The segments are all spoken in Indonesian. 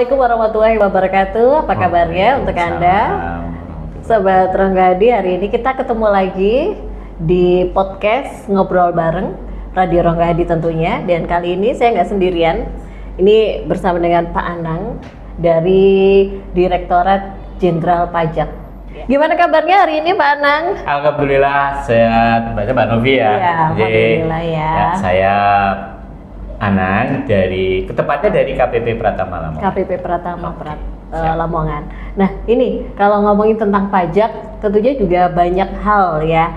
Assalamualaikum warahmatullahi wabarakatuh. Apa kabarnya untuk Anda? Sobat Ronggadi, hari ini kita ketemu lagi di podcast Ngobrol Bareng Radio Ronggadi tentunya. Dan kali ini saya nggak sendirian. Ini bersama dengan Pak Anang dari Direktorat Jenderal Pajak. Gimana kabarnya hari ini Pak Anang? Alhamdulillah sehat. Baca Mbak Novi ya. Iya, alhamdulillah ya. Saya Anang tepatnya dari KPP Pratama Lamongan. KPP Pratama Lamongan. Nah, ini kalau ngomongin tentang pajak, tentunya juga banyak hal ya.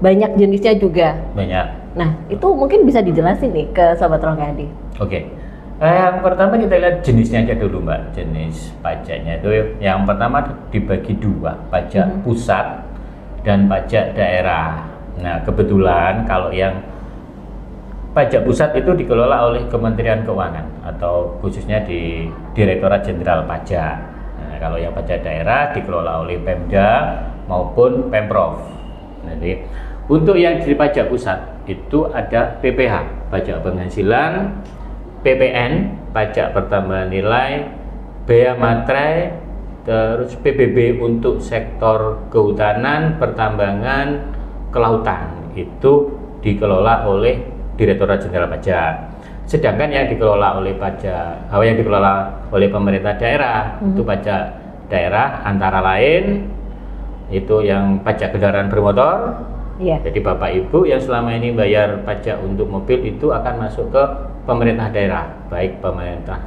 Banyak jenisnya juga. Banyak. Nah, itu mungkin bisa dijelasin nih ke Sobat Ronggadi. Oke. Yang pertama kita lihat jenisnya aja dulu Mbak. Jenis pajaknya itu yang pertama dibagi dua, pajak pusat dan pajak daerah. Nah, kebetulan kalau yang pajak pusat itu dikelola oleh Kementerian Keuangan atau khususnya di Direktorat Jenderal Pajak. Nah, kalau yang pajak daerah dikelola oleh Pemda maupun Pemprov. Jadi untuk yang di pajak pusat itu ada PPH, pajak penghasilan, PPN, pajak pertambahan nilai, bea materai, terus PBB untuk sektor kehutanan, pertambangan, kelautan. Itu dikelola oleh Direktorat Jenderal Pajak. Sedangkan yang dikelola oleh pemerintah daerah itu pajak daerah antara lain itu yang pajak kendaraan bermotor. Jadi Bapak Ibu yang selama ini bayar pajak untuk mobil itu akan masuk ke pemerintah daerah, baik pemerintah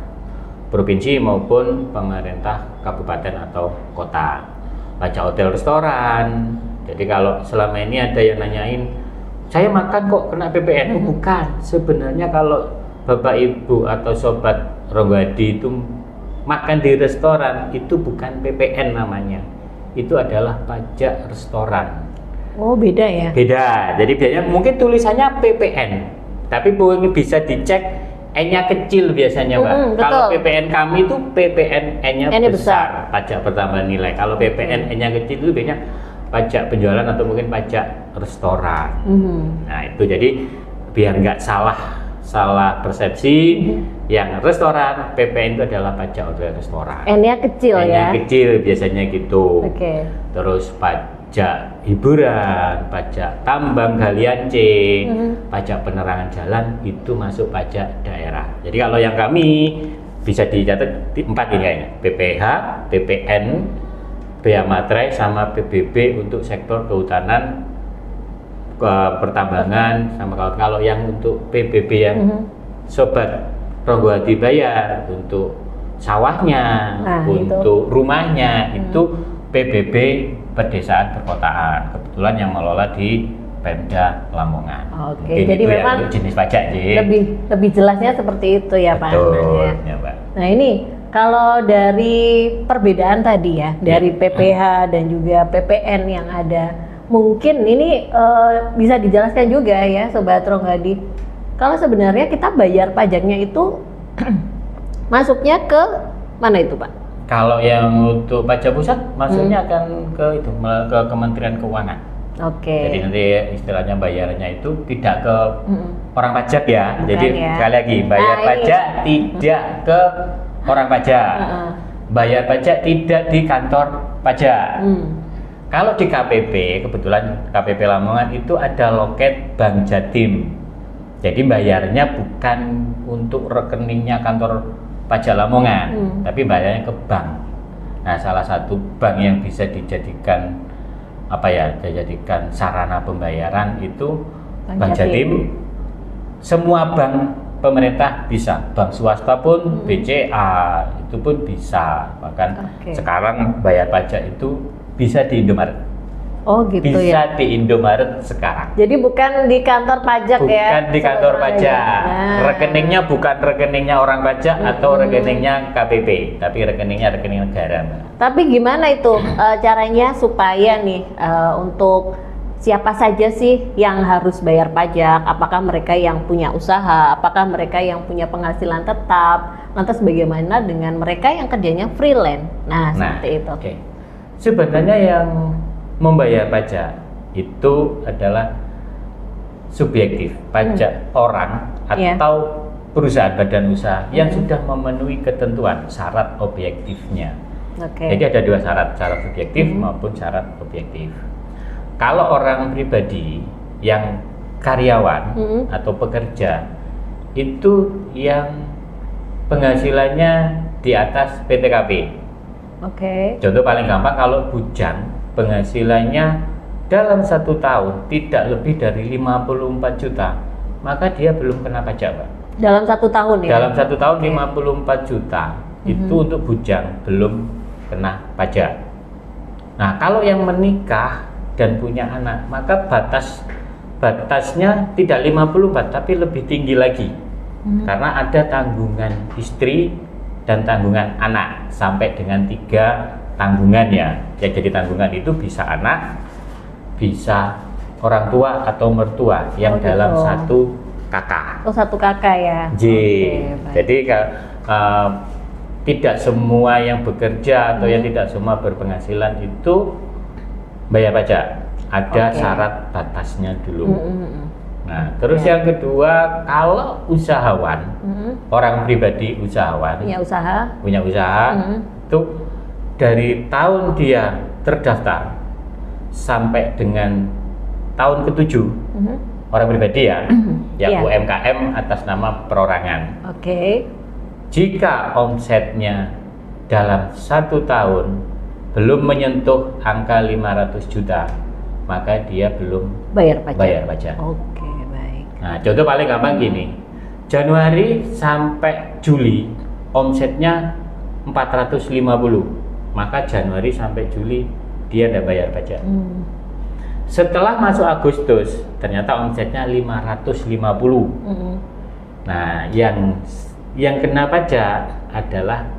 provinsi maupun pemerintah kabupaten atau kota. Pajak hotel restoran. Jadi kalau selama ini ada yang nanyain, saya makan kok kena PPN? Bukan. Sebenarnya kalau Bapak Ibu atau Sobat Ronggadi itu makan di restoran itu bukan PPN namanya. Itu adalah pajak restoran. Oh, beda ya? Beda. Jadi biasanya mungkin tulisannya PPN. Tapi bisa dicek N-nya kecil biasanya, Mbak. Kalau PPN kami itu PPN N-nya besar, pajak pertambahan nilai. Kalau PPN N-nya kecil itu biasanya pajak penjualan atau mungkin pajak restoran. Nah itu jadi biar nggak salah persepsi, yang restoran PPN itu adalah pajak hotel restoran. N-nya kecil ya? N-nya kecil biasanya gitu. Terus pajak hiburan, pajak tambang galian C, pajak penerangan jalan itu masuk pajak daerah. Jadi kalau yang kami bisa dicatat 4 ini kayaknya, PPH, PPN, bea materai sama PBB untuk sektor kehutanan, pertambangan sama kalau yang untuk PBB yang Sobat Ronggadi bayar untuk sawahnya, untuk rumahnya itu PBB pedesaan perkotaan. Kebetulan yang mengelola di Pemda Lamongan. Jadi memang jenis pajak lebih jelasnya seperti itu ya Pak. Betul, ya Pak. Nah ini kalau dari perbedaan tadi ya, dari PPH dan juga PPN yang ada, mungkin ini bisa dijelaskan juga ya Sobat Ronggadi. Kalau sebenarnya kita bayar pajaknya itu masuknya ke mana itu Pak? Kalau yang untuk pajak pusat masuknya akan ke Kementerian Keuangan. Jadi nanti istilahnya bayarnya itu tidak ke orang pajak ya. Jadi sekali lagi bayar pajak tidak ke orang pajak, bayar pajak tidak di kantor pajak. Kalau di KPP, kebetulan KPP Lamongan itu ada loket Bank Jatim. Jadi bayarnya bukan untuk rekeningnya kantor pajak Lamongan, tapi bayarnya ke bank. Nah, salah satu bank yang bisa dijadikan dijadikan sarana pembayaran itu Bank Jatim. Semua bank pemerintah bisa, bank swasta pun, BCA itu pun bisa. Bahkan sekarang bayar pajak itu bisa di Indomaret. Oh gitu bisa ya. Bisa di Indomaret sekarang. Jadi bukan di kantor pajak bukan ya? Bukan di kantor pajak. Rekeningnya bukan rekeningnya orang pajak atau rekeningnya KPP, tapi rekeningnya rekening negara. Tapi gimana itu caranya supaya nih untuk siapa saja sih yang harus bayar pajak? Apakah mereka yang punya usaha? Apakah mereka yang punya penghasilan tetap? Lantas bagaimana dengan mereka yang kerjanya freelance? Nah seperti itu. Sebenarnya yang membayar pajak itu adalah subjektif, pajak orang atau perusahaan badan usaha yang sudah memenuhi ketentuan syarat objektifnya. Jadi ada dua syarat subjektif maupun syarat objektif. Kalau orang pribadi yang karyawan atau pekerja itu yang penghasilannya di atas PTKP. Contoh paling gampang, kalau bujang penghasilannya dalam 1 tahun tidak lebih dari 54 juta, maka dia belum kena pajak, Pak. Dalam 1 tahun ya? Dalam 1 tahun 54 juta itu untuk bujang belum kena pajak. Nah, kalau yang menikah dan punya anak, maka batasnya tidak 54 tapi lebih tinggi lagi. Karena ada tanggungan istri dan tanggungan anak sampai dengan 3 tanggungan ya. Yang jadi tanggungan itu bisa anak, bisa orang tua atau mertua yang dalam satu kakak. Satu kakak ya. Jadi tidak semua yang bekerja atau yang tidak semua berpenghasilan itu bayar pajak. Ada syarat batasnya dulu. Nah, terus yang kedua, kalau usahawan, orang pribadi usahawan, punya usaha, itu dari tahun dia terdaftar sampai dengan tahun ke-7, orang pribadi ya, yang UMKM atas nama perorangan. Jika omsetnya dalam 1 tahun belum menyentuh angka 500 juta, maka dia belum bayar pajak. Nah, contoh paling gampang gini, Januari sampai Juli omsetnya 450, maka Januari sampai Juli dia tidak bayar pajak. Setelah masuk Agustus, ternyata omsetnya 550. Nah, yang kena pajak adalah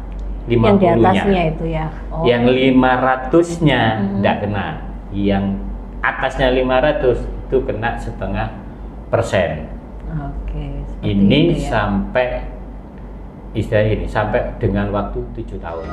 50-nya. Yang di atasnya itu ya. Yang 500-nya tidak kena. Yang atasnya 500 itu kena 0,5%. Ini ya. Sampai istilahnya ini sampai dengan waktu 7 tahun.